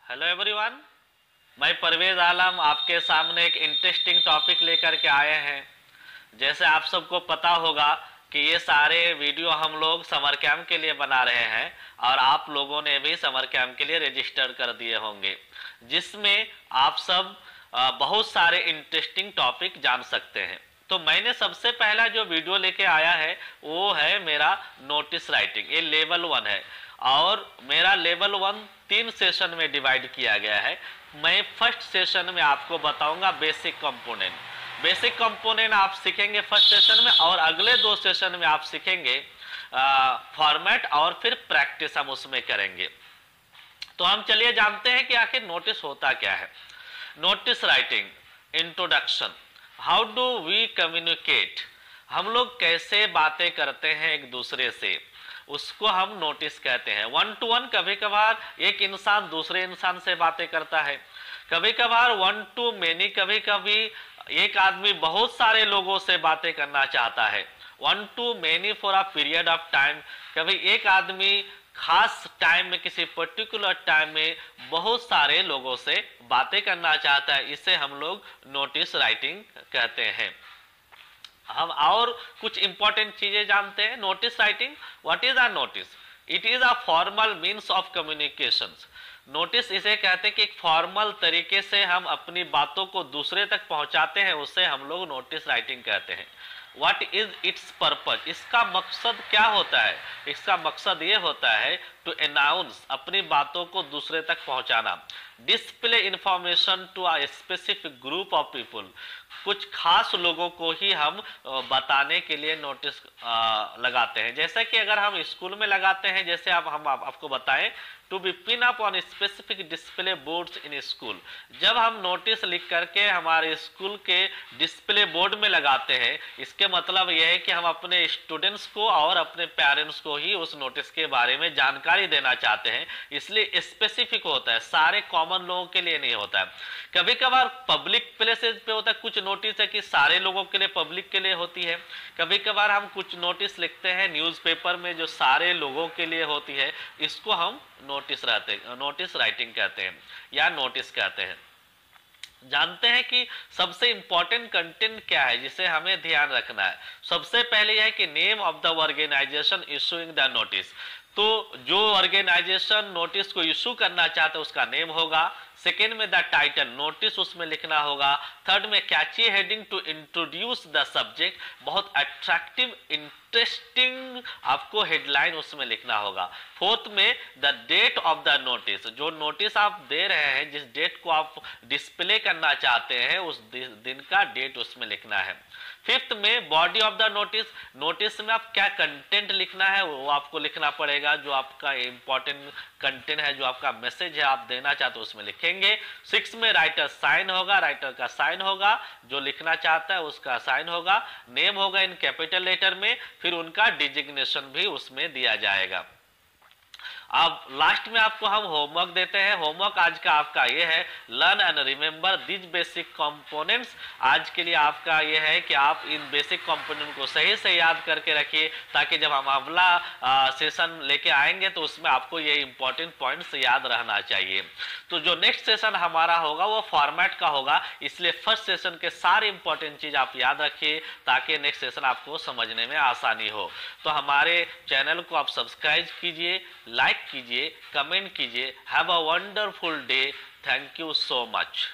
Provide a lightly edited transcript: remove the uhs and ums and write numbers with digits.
Hello everyone, मैं परवेज आलम आपके सामने एक इंटरेस्टिंग टॉपिक लेकर के आए हैं। जैसे आप सबको पता होगा कि ये सारे वीडियो हम लोग समर कैंप के लिए बना रहे हैं और आप लोगों ने भी समर कैंप के लिए रजिस्टर कर दिए होंगे, जिसमें आप सब बहुत सारे इंटरेस्टिंग टॉपिक जान सकते हैं। तो मैंने सबसे पहला जो वीडियो लेके आया है वो है मेरा नोटिस राइटिंग। ये लेवल 1 है और मेरा लेवल 1 3 सेशन में डिवाइड किया गया है। मैं फर्स्ट सेशन में आपको बताऊंगा बेसिक कंपोनेंट। बेसिक कंपोनेंट आप सीखेंगे फर्स्ट सेशन में और अगले 2 सेशन में आप सीखेंगे फॉर्मेट और फिर प्रैक्टिस हम उसमें करेंगे। तो हम चलिए जानते हैं कि आखिर नोटिस होता क्या है। Notice writing introduction. How do we communicate, हम लोग कैसे बातें करते हैं एक दूसरे से, उसको हम नोटिस कहते हैं। 1 to 1 कभी कभार एक इंसान दूसरे इंसान से बातें करता है, कभी कभार 1 to many, कभी कभी एक आदमी बहुत सारे लोगों से बातें करना चाहता है। 1 to many for a period of time, कभी एक आदमी खास टाइम में किसी पर्टिकुलर टाइम में बहुत सारे लोगों से बातें करना चाहता है। इसे हम लोग नोटिस राइटिंग कहते हैं। हम और कुछ इंपॉर्टेंट चीजें जानते हैं। Notice writing, what is a notice? It is a formal means of communication. Notice इसे कहते हैं कि एक फॉर्मल तरीके से हम अपनी बातों को दूसरे तक पहुंचाते हैं, उसे हम लोग नोटिस राइटिंग कहते हैं। व्हाट इज इट्स पर्पज, इसका मकसद क्या होता है? इसका मकसद ये होता है टू अनाउंस, अपनी बातों को दूसरे तक पहुंचाना। Display information to a specific group of people, कुछ खास लोगों को ही हम बताने के लिए नोटिस लगाते हैं। जैसे कि अगर हम स्कूल में लगाते हैं, जैसे हम आपको बताएं to be pin up on specific display boards in school. जब हम नोटिस लिख करके हमारे स्कूल के डिस्प्ले बोर्ड में लगाते हैं, इसके मतलब यह है कि हम अपने स्टूडेंट्स को और अपने पेरेंट्स को ही उस नोटिस के बारे में जानकारी देना चाहते हैं, इसलिए स्पेसिफिक होता है, सारे कॉमन लोगों के लिए नहीं होता है। कभी कभार पब्लिक प्लेसेस पे होता है, कुछ नोटिस है कि सारे लोगों के लिए, पब्लिक के लिए होती है। कभी कभार हम कुछ नोटिस लिखते हैं न्यूज़पेपर में जो सारे लोगों के लिए होती है, इसको हम नोटिस राइटिंग कहते हैं या नोटिस कहते हैं। जानते हैं कि सबसे इंपॉर्टेंट कंटेंट क्या है जिसे हमें ध्यान रखना है। सबसे पहले यह है कि name of the organization issuing the notice. तो जो ऑर्गेनाइजेशन नोटिस को इशू करना चाहता है उसका नेम होगा। सेकेंड में द टाइटल, नोटिस उसमें लिखना होगा। थर्ड में catchy heading to introduce the subject, बहुत अट्रैक्टिव इंटरेस्टिंग आपको हेडलाइन उसमें लिखना होगा। फोर्थ में the date of the notice, जो नोटिस आप दे रहे हैं, जिस डेट को आप डिस्प्ले करना चाहते हैं, उस दिन का डेट उसमें लिखना है। फिफ्थ में body of the notice, notice में आप क्या कंटेंट लिखना है वो आपको लिखना पड़ेगा, जो आपका इंपॉर्टेंट कंटेंट है, जो आपका मैसेज है आप देना चाहते हो उसमें लिखेंगे। 6 में राइटर साइन होगा, राइटर का साइन होगा, जो लिखना चाहता है उसका साइन होगा। नेम होगा इन कैपिटल लेटर में, फिर उनका डिजिग्नेशन भी उसमें दिया जाएगा। अब लास्ट में आपको हम होमवर्क देते हैं। होमवर्क आज का आपका ये है, learn and remember this basic components. आज के लिए आपका ये है कि आप इन बेसिक कंपोनेंट को सही से याद करके रखिए, ताकि जब हम अगला सेशन लेके आएंगे तो उसमें आपको ये इंपॉर्टेंट पॉइंट्स याद रहना चाहिए। तो जो नेक्स्ट सेशन हमारा होगा वो फॉर्मेट का होगा, इसलिए फर्स्ट सेशन के सारे इंपॉर्टेंट चीज आप याद रखिए ताकि नेक्स्ट सेशन आपको समझने में आसानी हो। तो हमारे चैनल को आप सब्सक्राइब कीजिए, लाइक कीजिए, कमेंट कीजिए। Have a wonderful day. Thank you so much.